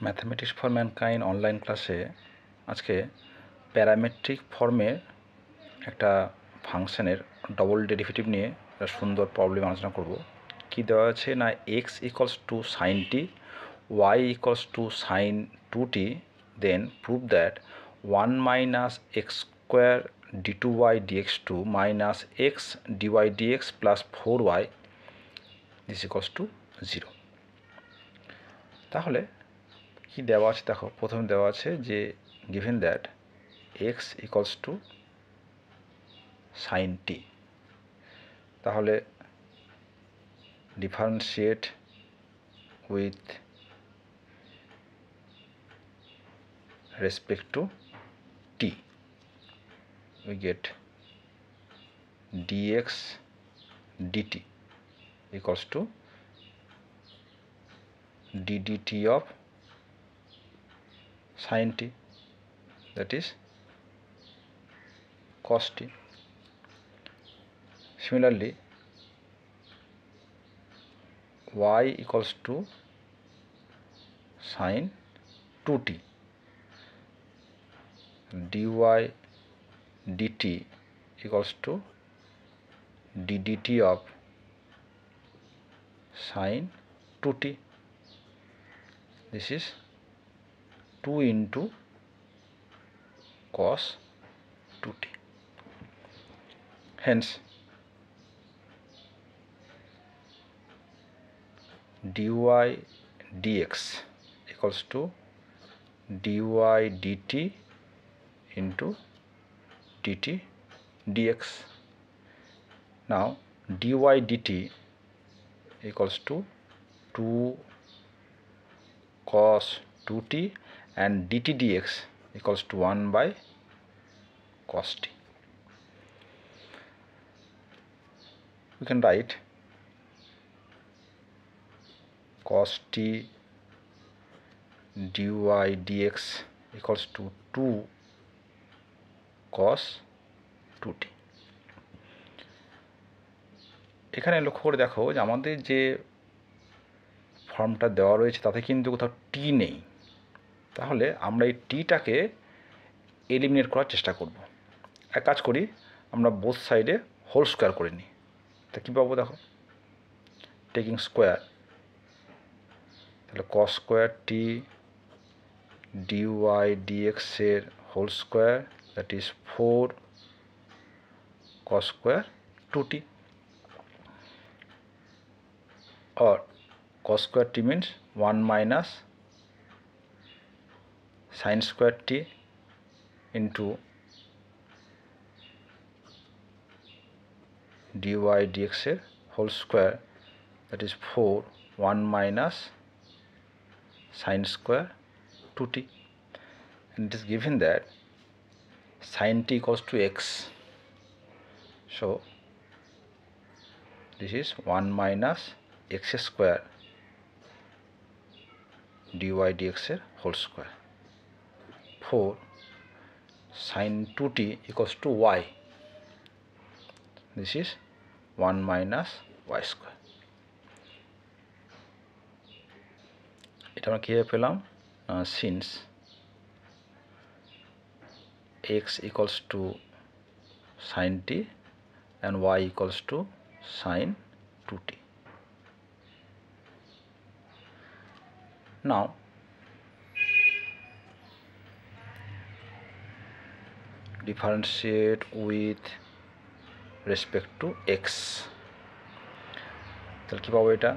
Mathematics for mankind online ক্লাসে আজকে parametric ফর্মের একটা ফাংশনের ডবল ডেরিভেটিভ নিয়ে একটা সুন্দর প্রবলেম আলোচনা করব। কি দেওয়া আছে না, x equals to sine t, y equals to sine 2t, then prove that 1 minus x square d2y dx2 minus x dy dx plus 4y this equals to 0। তাহলে কি দেওয়া আছে দেখো, প্রথমে দেওয়া আছে যে given that x equals to sine t, তাহলে differentiate with respect to t, we get dx dt equals to ddt of sin t, that is cos t. Similarly, y equals to sin 2t, dy dt equals to ddt of sin 2t. This is 2 into cos 2t. Hence, dy dx equals to dy dt into dt dx. Now dy dt equals to 2 cos 2t and dt dx equals to 1 by cos t. We can write cos t dy dx equals to 2 cos 2t. এখানে লক্ষ্য করে দেখো যে আমাদের যে ফর্মটা দেওয়া রয়েছে তাতে কিন্তু কোথাও টি নেই, তাহলে আমরা এই টিটাকে এলিমিনেট করার চেষ্টা করব। এক কাজ করি, আমরা বোথ সাইডে হোল স্কোয়ার করে নিই। তা কী পাবো দেখো, টেকিং স্কোয়ার, তাহলে কস স্কোয়ার টি ডিওয়াই ডিএক্সের whole square, that is 4 cos square 2t, or cos square t means 1 minus sin square t into dy dx এর whole square, that is 4 1 minus sin square 2t, and it is given that sin t equals to x, so this is 1 minus x square dy dx এর whole square, 4 sin 2t equals to y, this is 1 minus y square. এটা আমরা কীভাবে পেলাম, since x equals to sin t and y equals to sin 2t. Now differentiate with respect to x, তাহলে কী পাবো, এটা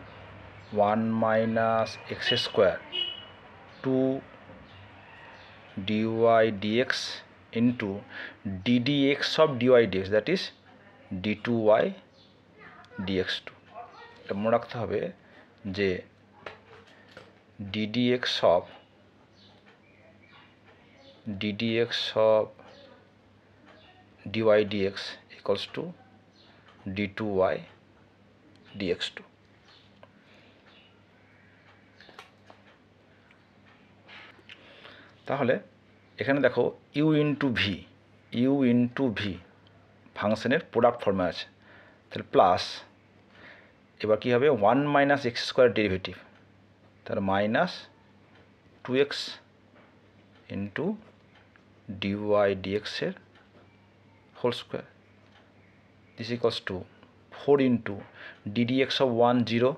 1 minus x square 2 dy dx into ddx of dy dx, that is d2y dx2. এটা মনে রাখতে হবে যে ddx of dy dx equals to d2y dx2. তাহলে এখানে দেখো ইউ ইন্টু ভি ফাংশনের প্রোডাক্ট ফর্মে আছে, তাহলে প্লাস, এবার কী হবে 1 মাইনাস এক্স স্কোয়ার ডেরিভেটিভ, তাহলে মাইনাস 2x ইন্টু ডিওয়াই ডিএক্সের whole square, this equals to 4 into d dx of 1 0,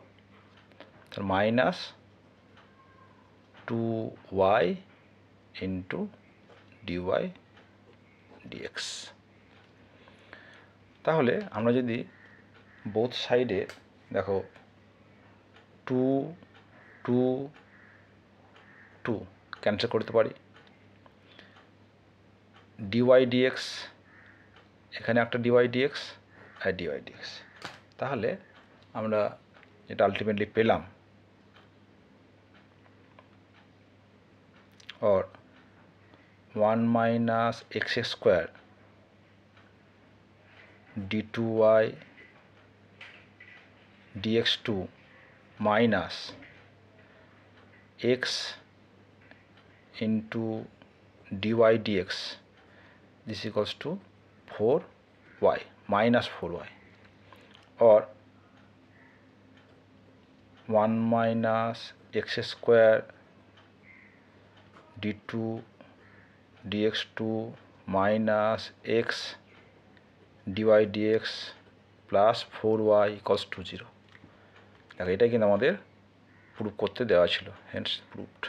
তার minus 2y into dy dx. তাহলে আমরা যদি বোথ সাইডে দেখো 2 2 2 ক্যান্সেল করতে পারি, ডিওয়াই ডিএক্স এখানে একটা ডিওয়াই ডিএক্স আর ডিওয়াই ডিএক্স, তাহলে আমরা এটা আলটিমেটলি পেলাম और 1 minus x square d2y dx2 minus x into dy dx this equals to 4y minus 4y और 1 minus x square d2 dx2 minus x dy dx plus 4y equals to 0। দেখো এটাই কিন্তু আমাদের প্রুফ করতে দেওয়া ছিল, হেন্স প্রুফড।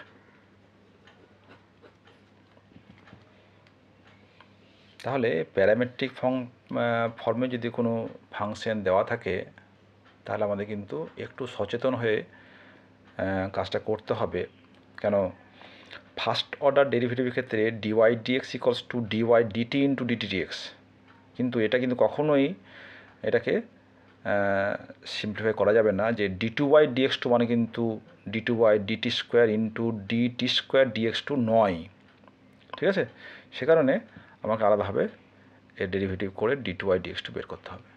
তাহলে parametric ফর্মে যদি কোনো ফাংশন দেওয়া থাকে তাহলে আমাদের কিন্তু একটু সচেতন হয়ে কাজটা করতে হবে। কেন, ফার্স্ট অর্ডার ডেরিভেটিভের ক্ষেত্রে dy dx equals to dy dt into dt dx, কিন্তু এটা কিন্তু কখনোই এটাকে সিম্পলিফাই করা যাবে না যে d2y dx2 মানে কিন্তু d2y dt square into dt square dx2 নয়, ঠিক আছে? সে কারণে আমাকে আলাদাভাবে এর ডেরিভেটিভ করে d2y dx2 বের করতে হবে।